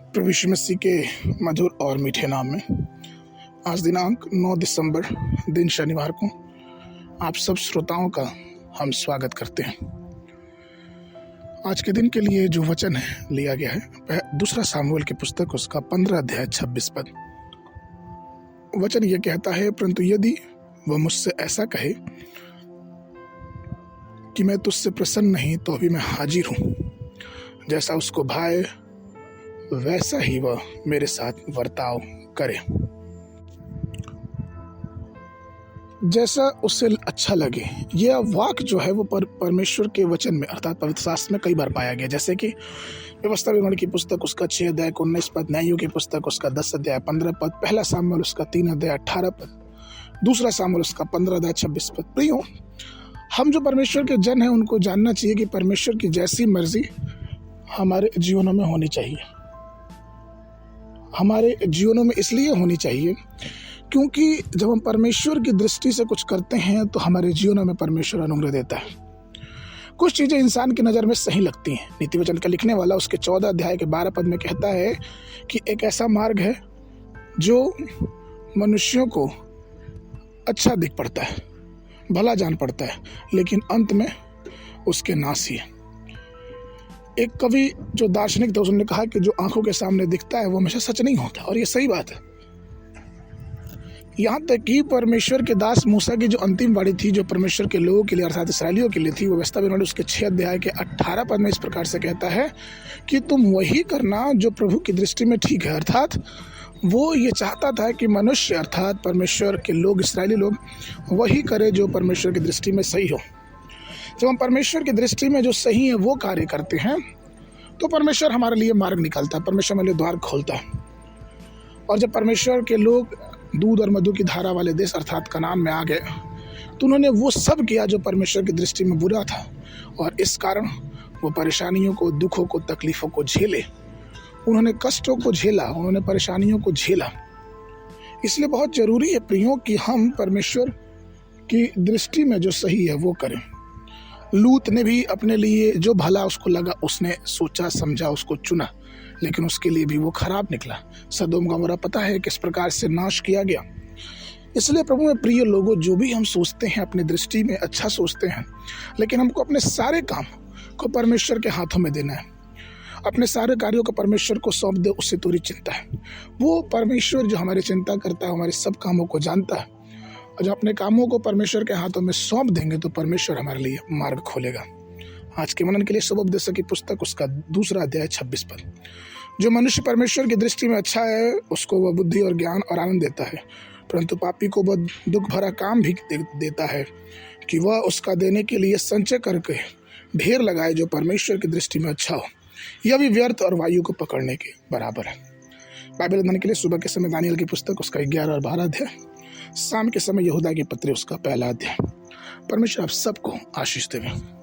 प्रभु यीशु मसीह के मधुर और मीठे नाम में आज दिनांक 9 दिसंबर दिन शनिवार को आप सब श्रोताओं का हम स्वागत करते हैं। आज के दिन के लिए जो वचन है लिया गया है वह दूसरा सामुएल की पुस्तक उसका 15 अध्याय 26 पद। वचन ये कहता है, परंतु यदि वह मुझसे ऐसा कहे कि मैं तुझसे प्रसन्न नहीं तो अभी मैं हाजिर हूँ, जैसा उसको भाए वैसा ही वह मेरे साथ वर्ताव करे, जैसा उसे अच्छा लगे। यह वाक्य जो है वो परमेश्वर के वचन में अर्थात पवित्र शास्त्र में कई बार पाया गया, जैसे कि व्यवस्था विवरण की पुस्तक उसका 6 अध्याय 19 पद, न्यायों की पुस्तक उसका 10 अध्याय 15 पद, पहला सामुएल उसका 3 अध्याय 18 पद, दूसरा सामुएल उसका 15 अध्याय 26 पद। प्रियो, हम जो परमेश्वर के जन हैं उनको जानना चाहिए कि परमेश्वर की जैसी मर्जी हमारे जीवनों में होनी चाहिए। हमारे जीवनों में इसलिए होनी चाहिए क्योंकि जब हम परमेश्वर की दृष्टि से कुछ करते हैं तो हमारे जीवनों में परमेश्वर अनुग्रह देता है। कुछ चीज़ें इंसान की नज़र में सही लगती हैं। नीति वचन का लिखने वाला उसके 14 अध्याय के 12 पद में कहता है कि एक ऐसा मार्ग है जो मनुष्यों को अच्छा दिख पड़ता है, भला जान पड़ता है, लेकिन अंत में उसके नाश ही है। एक कवि जो दार्शनिक था उसने कहा कि जो आंखों के सामने दिखता है वो हमेशा सच नहीं होता, और ये सही बात है। यहाँ तक कि परमेश्वर के दास मूसा की जो अंतिम वाणी थी, जो परमेश्वर के लोगों के लिए अर्थात इसराइलियों के लिए थी, वो व्यवस्था विवरण उसके 6 अध्याय के 18 पद में इस प्रकार से कहता है कि तुम वही करना जो प्रभु की दृष्टि में ठीक है। अर्थात वो ये चाहता था कि मनुष्य अर्थात परमेश्वर के लोग, इसराइली लोग वही करे जो परमेश्वर की दृष्टि में सही हो। जब हम परमेश्वर की दृष्टि में जो सही है वो कार्य करते हैं तो परमेश्वर हमारे लिए मार्ग निकालता है, परमेश्वर हमारे लिए द्वार खोलता है। और जब परमेश्वर के लोग दूध और मधु की धारा वाले देश अर्थात कनान में आ गए तो उन्होंने वो सब किया जो परमेश्वर की दृष्टि में बुरा था, और इस कारण वो परेशानियों को, दुखों को, तकलीफ़ों को झेले, उन्होंने कष्टों को झेला, उन्होंने परेशानियों को झेला। इसलिए बहुत ज़रूरी है प्रियों कि हम परमेश्वर की दृष्टि में जो सही है वो करें। लूत ने भी अपने लिए जो भला उसको लगा उसने सोचा, समझा, उसको चुना, लेकिन उसके लिए भी वो खराब निकला। सदोम गमोरा पता है किस प्रकार से नाश किया गया। इसलिए प्रभु में प्रिय लोगों, जो भी हम सोचते हैं अपनी दृष्टि में अच्छा सोचते हैं, लेकिन हमको अपने सारे काम को परमेश्वर के हाथों में देना है। अपने सारे कार्यों को परमेश्वर को सौंप दे, उससे तोरी चिंता है। वो परमेश्वर जो हमारी चिंता करता है, हमारे सब कामों को जानता है, और जब अपने कामों को परमेश्वर के हाथों में सौंप देंगे तो परमेश्वर हमारे लिए मार्ग खोलेगा। आज के मनन के लिए शुभोपदेशक की पुस्तक उसका 2 अध्याय 26 पद। जो मनुष्य परमेश्वर की दृष्टि में अच्छा है उसको वह बुद्धि और ज्ञान और आनंद देता है, परंतु पापी को वह दुख भरा काम भी देता है कि वह उसका देने के लिए संचय करके ढेर लगाए जो परमेश्वर की दृष्टि में अच्छा हो। यह भी व्यर्थ और वायु को पकड़ने के बराबर है। बाइबल अध्ययन के लिए सुबह के समय दानियल की पुस्तक उसका 11 और 12 अध्याय, शाम के समय यहूदा की पत्री उसका 1 अध्याय। परमेश्वर आप सबको आशीष देवे।